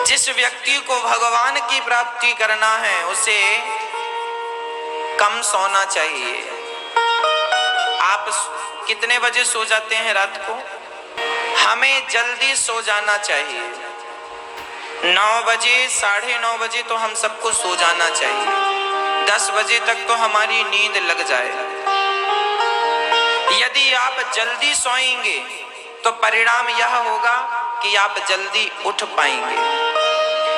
जिस व्यक्ति को भगवान की प्राप्ति करना है उसे कम सोना चाहिए। आप कितने बजे सो जाते हैं रात को? हमें जल्दी सो जाना चाहिए। 9 बजे 9:30 बजे तो हम सबको सो जाना चाहिए। 10 बजे तक तो हमारी नींद लग जाए। यदि आप जल्दी सोएंगे तो परिणाम यह होगा कि आप जल्दी उठ पाएंगे।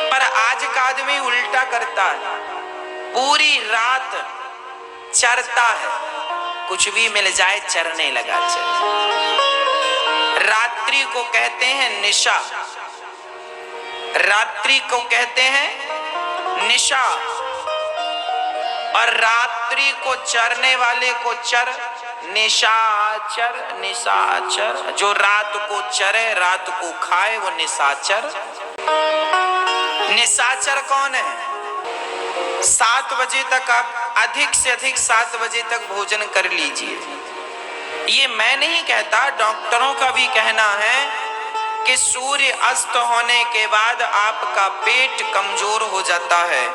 पर आज का आदमी उल्टा करता है, पूरी रात चरता है, कुछ भी मिल जाए चरने लगा चल। रात्रि को कहते हैं निशा, रात्रि को कहते हैं निशा, और रात्रि को चरने वाले को चर निशाचर। निशाचर जो रात को चरे, रात को खाए, वो निशाचर। निशाचर कौन है? 7 बजे तक आप अधिक से अधिक 7 बजे तक भोजन कर लीजिए। ये मैं नहीं कहता, डॉक्टरों का भी कहना है कि सूर्य अस्त होने के बाद आपका पेट कमजोर हो जाता है,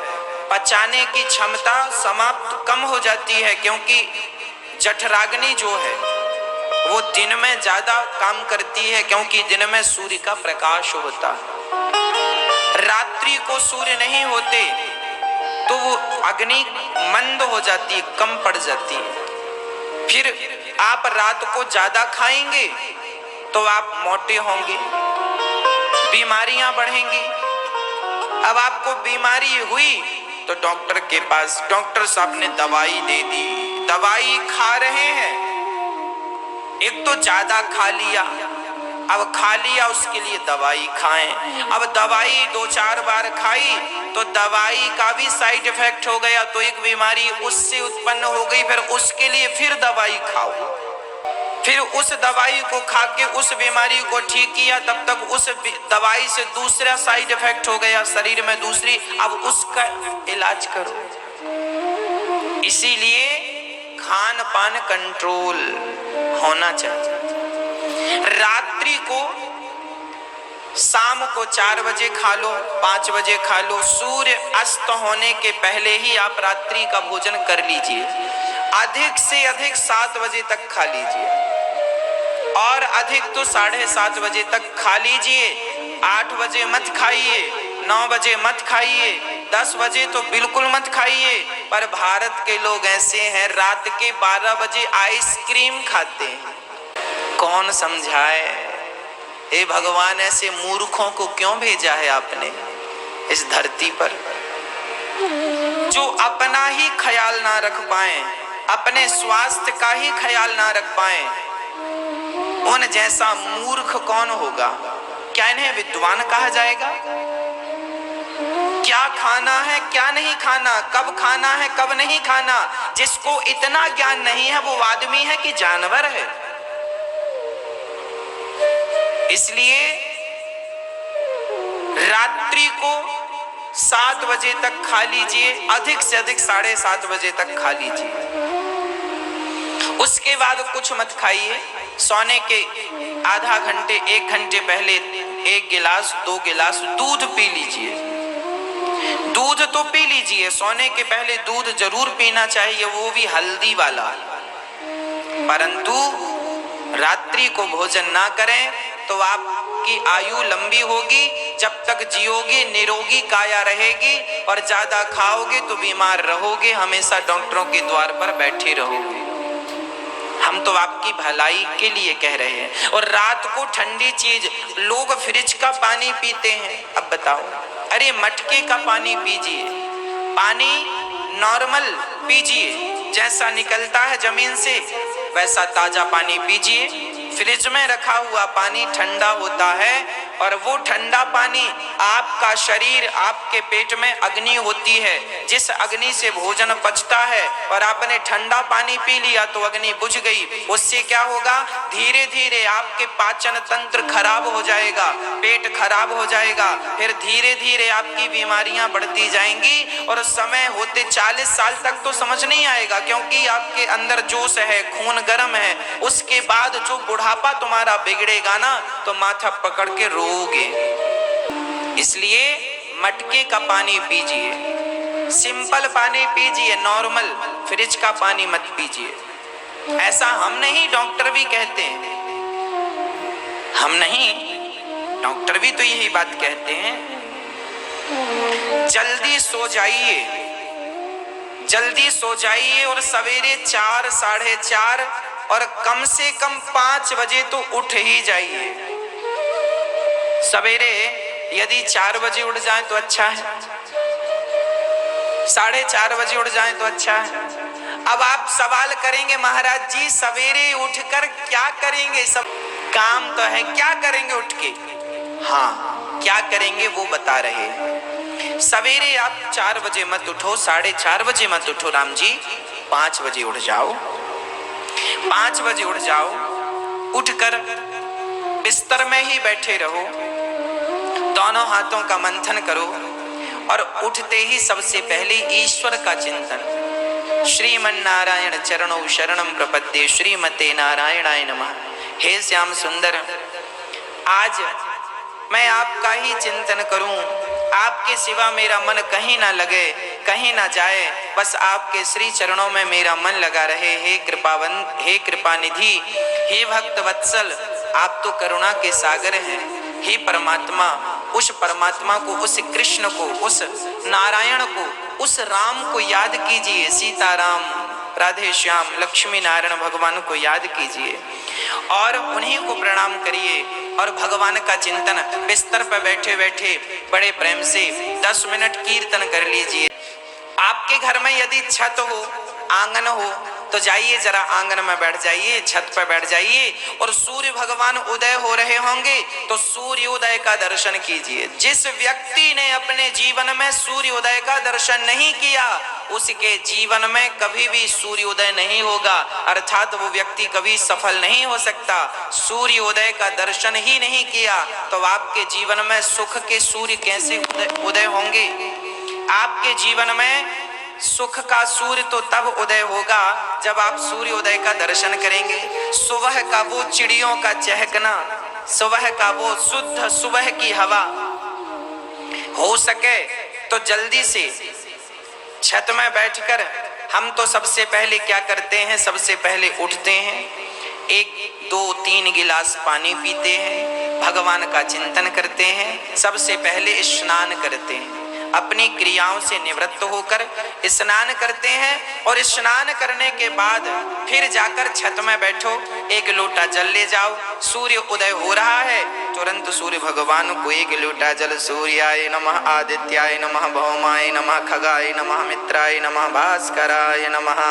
पचाने की क्षमता समाप्त कम हो जाती है, क्योंकि जठराग्नि जो है वो दिन में ज्यादा काम करती है, क्योंकि दिन में सूर्य का प्रकाश होता है। रात्रि को सूर्य नहीं होते तो वो अग्नि मंद हो जाती है, कम पड़ जाती है। फिर आप रात को ज्यादा खाएंगे तो आप मोटे होंगे, बीमारियां बढ़ेंगी। अब आपको बीमारी हुई तो डॉक्टर के पास, डॉक्टर साहब ने दवाई दे दी, दवाई खा रहे हैं, एक तो ज्यादा खा लिया, अब खा लिया उसके लिए दवाई खाएं। अब दवाई 2-4 बार खाई तो दवाई का भी साइड इफेक्ट हो गया, तो एक बीमारी उससे उत्पन्न हो गई, फिर उसके लिए फिर दवाई खाओ, फिर उस दवाई को खा के उस बीमारी को ठीक किया, तब तक उस दवाई से दूसरा साइड इफेक्ट हो गया शरीर में दूसरी, अब उसका इलाज करो। इसीलिए खान पान कंट्रोल होना चाहिए। रात्रि को शाम को 4 बजे खा लो, 5 बजे खा लो, सूर्य अस्त होने के पहले ही आप रात्रि का भोजन कर लीजिए। अधिक से अधिक 7 बजे तक खा लीजिए, और अधिक तो 7:30 बजे तक खा लीजिए। 8 बजे मत खाइए, 9 बजे मत खाइए, 10 बजे तो बिल्कुल मत खाइए। पर भारत के लोग ऐसे हैं, रात के 12 बजे आइसक्रीम खाते हैं। कौन समझाए? हे भगवान, ऐसे मूर्खों को क्यों भेजा है आपने इस धरती पर, जो अपना ही ख्याल ना रख पाए, अपने स्वास्थ्य का ही ख्याल ना रख पाए। उन जैसा मूर्ख कौन होगा? क्या इन्हें विद्वान कहा जाएगा? क्या खाना है, क्या नहीं खाना, कब खाना है, कब नहीं खाना, जिसको इतना ज्ञान नहीं है वो आदमी है कि जानवर है? इसलिए रात्रि को 7 बजे तक खा लीजिए, अधिक से अधिक 7:30 बजे तक खा लीजिए। उसके बाद कुछ मत खाइए। सोने के आधा घंटे 1 घंटे पहले 1 गिलास 2 गिलास दूध पी लीजिए। दूध तो पी लीजिए, सोने के पहले दूध जरूर पीना चाहिए, वो भी हल्दी वाला। परंतु रात्रि को भोजन ना करें तो आपकी आयु लंबी होगी, जब तक जियोगे निरोगी काया रहेगी, और ज्यादा खाओगे तो बीमार रहोगे, हमेशा डॉक्टरों के द्वार पर बैठे रहोगे। हम तो आपकी भलाई के लिए कह रहे हैं। और रात को ठंडी चीज, लोग फ्रिज का पानी पीते हैं। अब बताओ, अरे मटके का पानी पीजिए, पानी नॉर्मल पीजिए, जैसा निकलता है जमीन से वैसा ताजा पानी पीजिए। फ्रिज में रखा हुआ पानी ठंडा होता है, और वो ठंडा पानी आपका शरीर, आपके पेट में अग्नि होती है, जिस अग्नि से भोजन पचता है, और आपने ठंडा पानी पी लिया तो अग्नि बुझ गई। उससे क्या होगा? धीरे धीरे आपके पाचन तंत्र खराब हो जाएगा, पेट खराब हो जाएगा, फिर धीरे धीरे आपकी बीमारियां बढ़ती जाएंगी, और समय होते 40 साल तक तो समझ नहीं आएगा, क्योंकि आपके अंदर जोश है, खून गर्म है। उसके बाद जो बुढ़ापा तुम्हारा बिगड़ेगा ना, तो माथा पकड़ के रोओगे। इसलिए मटके का पानी पीजिए, सिंपल पानी पीजिए, नॉर्मल फ्रिज का पानी मत पीजिए। ऐसा हम नहीं, डॉक्टर भी कहते हैं। हम नहीं, डॉक्टर भी तो यही बात कहते हैं। जल्दी सो जाइए, जल्दी सो जाइए और सवेरे 4, 4:30 और कम से कम 5 बजे तो उठ ही जाइए। सवेरे यदि 4 बजे उठ जाए तो अच्छा है, 4:30 बजे उठ जाए तो अच्छा है। अब आप सवाल करेंगे महाराज जी सवेरे उठकर क्या करेंगे, सब काम तो है, क्या करेंगे उठ के? हाँ, क्या करेंगे वो बता रहे हैं। सवेरे आप 4 बजे मत उठो, 4:30 बजे मत उठो राम जी, 5 बजे उठ जाओ। 5 बजे उठ जाओ, उठकर बिस्तर में ही बैठे रहो, दोनों हाथों का मंथन करो और उठते ही सबसे पहले ईश्वर का चिंतन। श्रीमन नारायण चरणों शरणम प्रपद्ये, श्रीमते नारायणाय नमः। हे श्याम सुंदर, आज मैं आपका ही चिंतन करूं, आपके सिवा मेरा मन कहीं ना लगे, कहीं ना जाए, बस आपके श्री चरणों में मेरा मन लगा रहे। हे कृपावंत, हे कृपा निधि, हे भक्त वत्सल, आप तो करुणा के सागर हैं। हे परमात्मा, उस परमात्मा को, उस कृष्ण को, उस नारायण को, उस राम को याद कीजिए, सीताराम, राधे श्याम, लक्ष्मी नारायण भगवान को याद कीजिए और उन्हीं को प्रणाम करिए और भगवान का चिंतन बिस्तर पर बैठे बैठे बड़े प्रेम से 10 मिनट कीर्तन कर लीजिए। आपके घर में यदि छत हो, आंगन हो, तो जाइए जरा आंगन में बैठ जाइए, छत पर बैठ जाइए और सूर्य भगवान उदय हो रहे होंगे तो सूर्योदय का दर्शन कीजिए। जिस व्यक्ति ने अपने जीवन में सूर्योदय का दर्शन नहीं किया, उसके जीवन में कभी भी सूर्योदय नहीं होगा, अर्थात वो व्यक्ति कभी सफल नहीं हो सकता। सूर्योदय का दर्शन ही नहीं किया तो आपके जीवन में सुख के सूर्य कैसे उदय होंगे? आपके जीवन में सुख का सूर्य तो तब उदय होगा जब आप सूर्योदय का दर्शन करेंगे। सुबह का वो चिड़ियों का चहकना, सुबह का वो शुद्ध सुबह की हवा, हो सके तो जल्दी से छत में बैठकर हम तो सबसे पहले क्या करते हैं, सबसे पहले उठते हैं, 1, 2, 3 गिलास पानी पीते हैं, भगवान का चिंतन करते हैं, सबसे पहले स्नान करते हैं, अपनी क्रियाओं से निवृत्त होकर स्नान करते हैं और स्नान करने के बाद फिर जाकर छत में बैठो, 1 लोटा जल ले जाओ। सूर्य उदय हो रहा है, तुरंत सूर्य भगवान को 1 लोटा जल, सूर्याय नमः, आदित्याय नमः, भौमाय नमः, खगाय नमः, मित्राय नमः, भास्कराय नमः।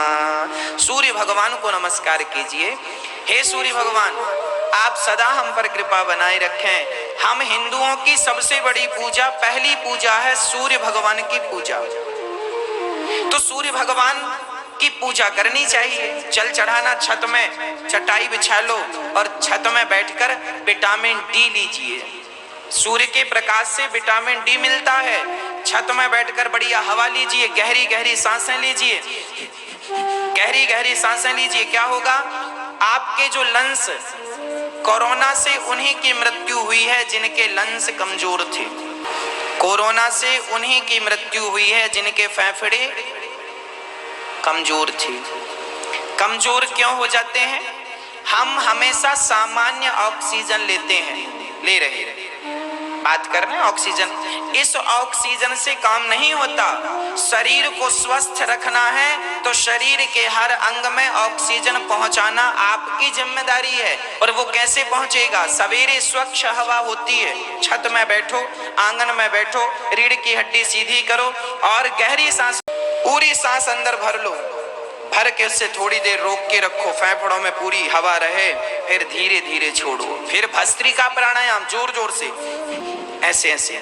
सूर्य भगवान को नमस्कार कीजिए। हे सूर्य भगवान, आप सदा हम पर कृपा बनाए रखें। हम हिंदुओं की सबसे बड़ी पूजा, पहली पूजा है सूर्य भगवान की पूजा, तो सूर्य भगवान की पूजा करनी चाहिए। जल चढ़ाना, छत में चटाई बिछा लो और छत में बैठकर विटामिन डी लीजिए। सूर्य के प्रकाश से विटामिन डी मिलता है। छत में बैठकर बढ़िया हवा लीजिए, गहरी गहरी सांसें लीजिए, गहरी गहरी सांसें लीजिए। क्या होगा? आपके जो लंग्स, कोरोना से उन्हीं की मृत्यु हुई है जिनके लंग्स कमजोर थे, कोरोना से उन्हीं की मृत्यु हुई है जिनके फेफड़े कमजोर थे। कमजोर क्यों हो जाते हैं? हम हमेशा सामान्य ऑक्सीजन लेते हैं, ले रहे हैं, बात कर रहे हैं ऑक्सीजन। इस ऑक्सीजन से काम नहीं होता। शरीर को स्वस्थ रखना है तो शरीर के हर अंग में ऑक्सीजन पहुंचाना आपकी जिम्मेदारी है। और वो कैसे पहुंचेगा? सवेरे स्वच्छ हवा होती है, छत में बैठो, आंगन में बैठो, रीढ़ की हड्डी सीधी करो और गहरी सांस, पूरी सांस अंदर भर लो, भर के उससे थोड़ी देर रोक के रखो, फेफड़ों में पूरी हवा रहे, फिर धीरे धीरे छोड़ो। फिर भस्त्रिका प्राणायाम, जोर जोर से ऐसे ऐसे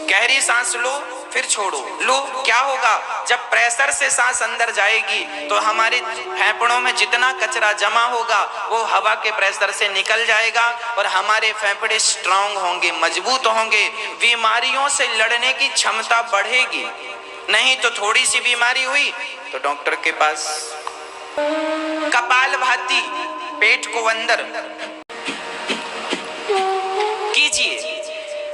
गहरी सांस लो, फिर छोड़ो, लो। क्या होगा? जब प्रेशर से सांस अंदर जाएगी तो हमारे फेफड़ों में जितना कचरा जमा होगा वो हवा के प्रेशर से निकल जाएगा और हमारे फेफड़े स्ट्रांग होंगे, मजबूत होंगे, बीमारियों से लड़ने की क्षमता बढ़ेगी। नहीं तो थोड़ी सी बीमारी हुई तो डॉक्टर के पास। कपालभाति, पेट को अंदर कीजिए,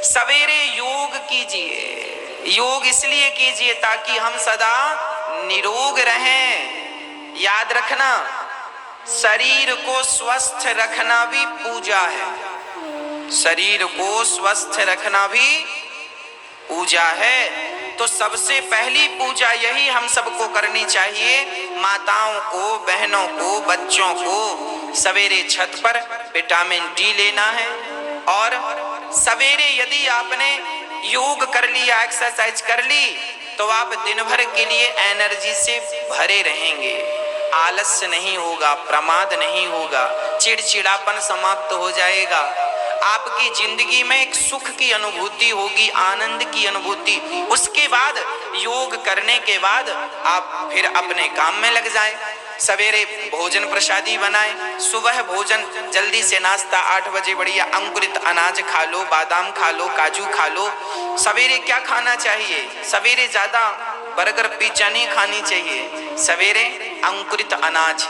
सवेरे योग कीजिए। योग इसलिए कीजिए ताकि हम सदा निरोग रहें। याद रखना, शरीर को स्वस्थ रखना भी पूजा है। शरीर को स्वस्थ रखना भी पूजा है। तो सबसे पहली पूजा यही हम सबको करनी चाहिए। माताओं को, बहनों को, बच्चों को सवेरे छत पर विटामिन डी लेना है। और सवेरे यदि आपने योग कर लिया, एक्सरसाइज कर ली, तो आप दिन भर के लिए एनर्जी से भरे रहेंगे। आलस्य नहीं होगा, प्रमाद नहीं होगा, चिड़चिड़ापन समाप्त हो जाएगा। आपकी जिंदगी में एक सुख की अनुभूति होगी, आनंद की अनुभूति। उसके बाद योग करने के बाद आप फिर अपने काम में लग जाएं। सवेरे भोजन प्रसादी बनाएं। सुबह भोजन जल्दी से नाश्ता 8 बजे बढ़िया अंकुरित अनाज खा लो, बादाम खा लो, काजू खा लो। सवेरे क्या खाना चाहिए? सवेरे ज्यादा बर्गर पिज्जा नहीं खानी चाहिए। सवेरे अंकुरित अनाज,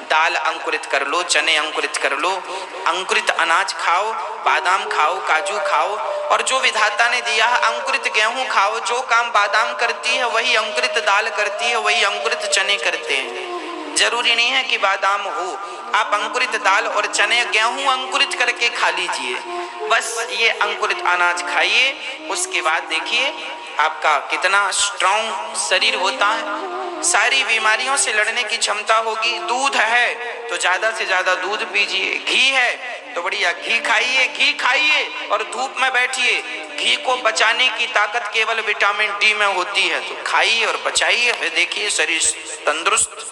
दाल अंकुरित कर लो, चने अंकुरित कर लो, अंकुरित अनाज खाओ, बादाम खाओ, काजू खाओ। और जो विधाता ने दिया है अंकुरित गेहूं खाओ। जो काम बादाम करती है वही अंकुरित दाल करती है, वही अंकुरित चने करते हैं। जरूरी नहीं है कि बादाम हो, आप अंकुरित दाल और चने, गेहूं अंकुरित करके खा लीजिए। बस ये अंकुरित अनाज खाइए। उसके बाद देखिए आपका कितना स्ट्रॉन्ग शरीर होता है। सारी बीमारियों से लड़ने की क्षमता होगी। दूध है तो ज्यादा से ज्यादा दूध पीजिए। घी है तो बढ़िया घी खाइए, घी खाइए और धूप में बैठिए। घी को बचाने की ताकत केवल विटामिन डी में होती है, तो खाइए और बचाइए, फिर देखिए शरीर तंदुरुस्त।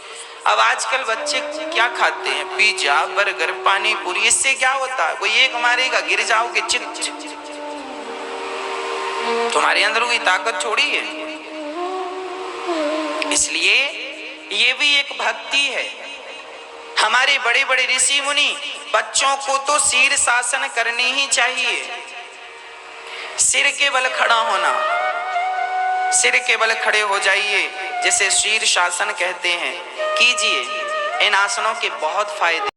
अब आजकल बच्चे क्या खाते हैं? पिज्जा, बर्गर, पानी पूरी। इससे क्या होता है? कोई एक मारेगा, गिर जाओगे, चित। तुम्हारे अंदर कोई ताकत छोड़ी है। इसलिए ये भी एक भक्ति है। हमारे बड़े बड़े ऋषि मुनि, बच्चों को तो शीर शासन करनी ही चाहिए। सिर के बल खड़ा होना, सिर के बल खड़े हो जाइए, जिसे शीर शासन कहते हैं, कीजिए। इन आसनों के बहुत फायदे